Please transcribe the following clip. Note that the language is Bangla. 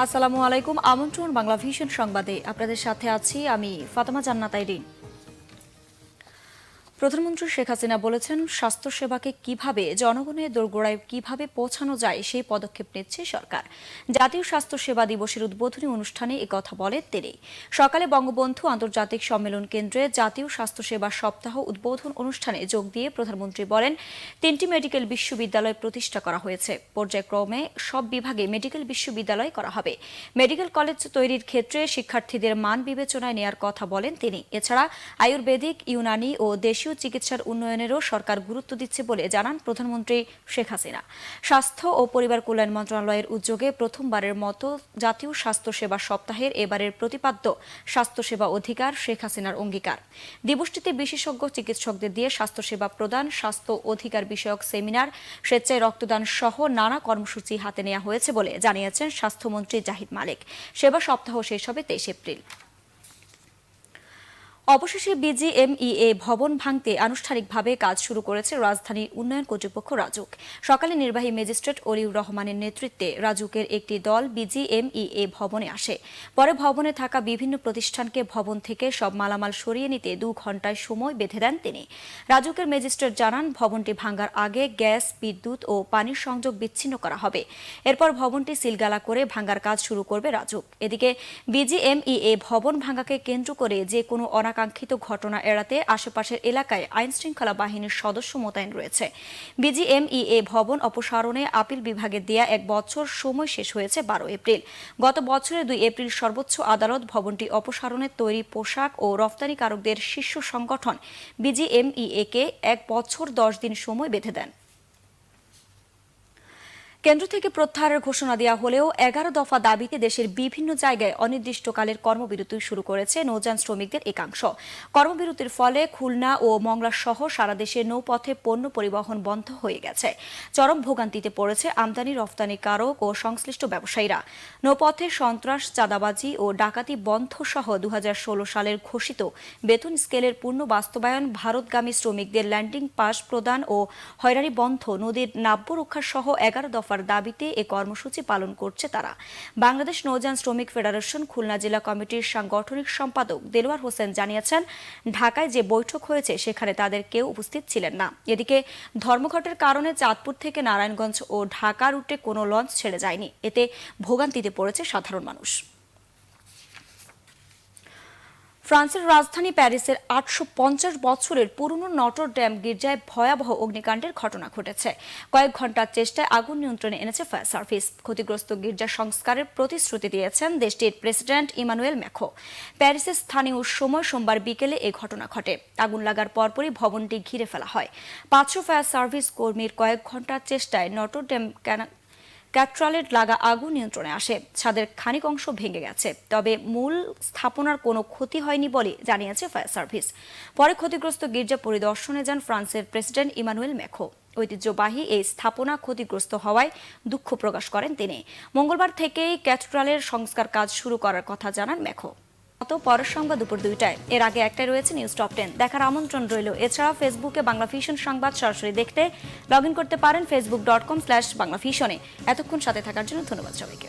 আসসালামু আলাইকুম। আমন্ত্রণ বাংলা ভিশন সংবাদে আপনাদের সাথে আছি আমি ফাতেমা জান্নাত আইরিন। প্রধানমন্ত্রী শেখ হাসিনা বলেছেন, স্বাস্থ্যসেবাকে কিভাবে জনগণের দোরগোড়ায় কিভাবে পৌঁছানো যায় সেই পদক্ষেপ নিচ্ছে সরকার। জাতীয় স্বাস্থ্যসেবা দিবসের উদ্বোধনী অনুষ্ঠানে একথা বলেন তিনি। সকালে বঙ্গবন্ধু আন্তর্জাতিক সম্মেলন কেন্দ্রে জাতীয় স্বাস্থ্যসেবা সপ্তাহ উদ্বোধন অনুষ্ঠানে যোগ দিয়ে প্রধানমন্ত্রী বলেন, 3টি মেডিকেল বিশ্ববিদ্যালয় প্রতিষ্ঠা করা হয়েছে। পর্যায়ক্রমে সব বিভাগে মেডিকেল বিশ্ববিদ্যালয় করা হবে। মেডিকেল কলেজ তৈরির ক্ষেত্রে শিক্ষার্থীদের মান বিবেচনায় নেয়ার কথা বলেন তিনি। এছাড়া আয়ুর্বেদিক, ইউনানি ও দেশীয় চিকিৎসার উন্নয়নেরও সরকার গুরুত্ব দিচ্ছে বলে জানান প্রধানমন্ত্রী শেখ হাসিনা। স্বাস্থ্য ও পরিবার কল্যাণ মন্ত্রণালয়ের উদ্যোগে প্রথমবারের মতো জাতীয় স্বাস্থ্যসেবা সপ্তাহের এবারের প্রতিপাদ্য স্বাস্থ্যসেবা অধিকার, শেখ হাসিনার অঙ্গীকার। দিবসটিতে বিশেষজ্ঞ চিকিৎসকদের দিয়ে স্বাস্থ্যসেবা প্রদান, স্বাস্থ্য অধিকার বিষয়ক সেমিনার, স্বেচ্ছায় রক্তদান সহ নানা কর্মসূচি হাতে নেওয়া হয়েছে বলে জানিয়েছেন স্বাস্থ্যমন্ত্রী জাহিদ মালিক। সেবা সপ্তাহ শেষ হবে 23 এপ্রিল। অবশেষে বিজিএমইএ ভবন ভাঙতে আনুষ্ঠানিকভাবে কাজ শুরু করেছে রাজধানী উন্নয়ন কর্তৃপক্ষ রাজুক। সকালে নির্বাহী ম্যাজিস্ট্রেট অলিউর রহমানের নেতৃত্বে রাজুকের একটি দল বিজিএমইএ ভবনে আসে। পরে ভবনে থাকা বিভিন্ন প্রতিষ্ঠানকে ভবন থেকে সব মালামাল সরিয়ে নিতে 2 ঘণ্টায় সময় বেঁধে দেন তিনি। রাজুকের ম্যাজিস্ট্রেট জানান, ভবনটি ভাঙার আগে গ্যাস, বিদ্যুৎ ও পানির সংযোগ বিচ্ছিন্ন করা হবে। এরপর ভবনটি সিলগালা করে ভাঙার কাজ শুরু করবে রাজুক। এদিকে বিজিএমইএ ভবন ভাঙাকে কেন্দ্র করে যে কোনো অনাকাঙ্ক্ষিত ঘটনা এড়াতে আশেপাশের এলাকায় আইনশৃঙ্খলা বাহিনীর সদস্য মোতায়েন রয়েছে। বিজিএমইএ ভবন অপসারণে আপিল বিভাগে দেয়া 1 বছর সময় শেষ হয়েছে 12 এপ্রিল। গত বছরের 2 এপ্রিল সর্বোচ্চ আদালত ভবনটি অপসারণে তৈরি পোশাক ও রফতানিকারকদের শীর্ষ সংগঠন বিজিএমইএ-কে 1 বছর 10 দিন সময় বেঁধে দেন। কেন্দ্র থেকে প্রত্যাহারের ঘোষণা দেওয়া হলেও 11 দফা দাবিতে দেশের বিভিন্ন জায়গায় অনির্দিষ্টকালের কর্মবিরতি শুরু করেছে নৌযান শ্রমিকদের একাংশ। কর্মবিরতির ফলে খুলনা ও মংলা সহ সারা দেশে নৌপথে পণ্য পরিবহন বন্ধ হয়ে গেছে। চরম ভোগান্তিতে পড়েছে আমদানি রফতানিকারক ও সংশ্লিষ্ট ব্যবসায়ীরা। নৌপথে সন্ত্রাস, চাঁদাবাজি ও ডাকাতি বন্ধ সহ 2016 সালের ঘোষিত বেতন স্কেলের পূর্ণ বাস্তবায়ন, ভারতগামী শ্রমিকদের ল্যান্ডিং পাস প্রদান ও হয়রানি বন্ধ, নদীর নাব্য রক্ষা সহ 11 দফার দাবিতে এ কর্মসূচি পালন করছে তারা। বাংলাদেশ নৌযান শ্রমিক ফেডারেশন খুলনা জেলা কমিটির সাংগঠনিক সম্পাদক দেলোয়ার হোসেন জানিয়েছেন, ঢাকায় যে বৈঠক হয়েছে সেখানে তাদের কেউ উপস্থিত ছিলেন না। এদিকে ধর্মঘটের কারণে চাঁদপুর থেকে নারায়ণগঞ্জ ও ঢাকা রুটে কোনো লঞ্চ ছেড়ে যায়নি। এতে ভোগান্তিতে পড়েছে সাধারণ মানুষ। ফ্রান্সের রাজধানী প্যারিসের 850 বছরের পুরনো নটর ডেম গির্জায় ভয়াবহ অগ্নিকাণ্ডের ঘটনা ঘটেছে। কয়েক ঘণ্টার চেষ্টায় আগুন নিয়ন্ত্রণে এনেছে ফায়ার সার্ভিস। ক্ষতিগ্রস্ত গির্জা সংস্কারের প্রতিশ্রুতি দিয়েছেন দেশটির প্রেসিডেন্ট ইমানুয়েল ম্যাখো। প্যারিসের স্থানীয় সময় সোমবার বিকেলে এই ঘটনা ঘটে। আগুন লাগার পরপরই ভবনটি ঘিরে ফেলা হয়। 500 ফায়ার সার্ভিস কর্মীর কয়েক ঘণ্টার চেষ্টায় নটর ডেম ক্যাথেড্রালের লাগা আগুন নিয়ন্ত্রণে আসে। ছাদের খানিক অংশ ভেঙে গেছে, তবে মূল স্থাপনার কোনো ক্ষতি হয়নি বলে জানিয়েছে ফায়ার সার্ভিস। পরে ক্ষতিগ্রস্ত গির্জা পরিদর্শনে যান ফ্রান্সের প্রেসিডেন্ট ইমানুয়েল ম্যাখো। ঐতিহ্যবাহী এই স্থাপনা ক্ষতিগ্রস্ত হওয়ায় দুঃখ প্রকাশ করেন তিনি। মঙ্গলবার থেকেই ক্যাথেড্রালের সংস্কার কাজ শুরু করার কথা জানান ম্যাখো। পরের সংবাদ দুপুর 2টায়। এর আগে একটাই রয়েছে নিউজ টপ 10 দেখার আমন্ত্রণ রইল। এছাড়া ফেসবুকে বাংলা ভিশন সংবাদ সরাসরি দেখতে লগ ইন করতে পারেন facebook.com/বাংলাভিশনে। এতক্ষণ সাথে থাকার জন্য ধন্যবাদ সবাইকে।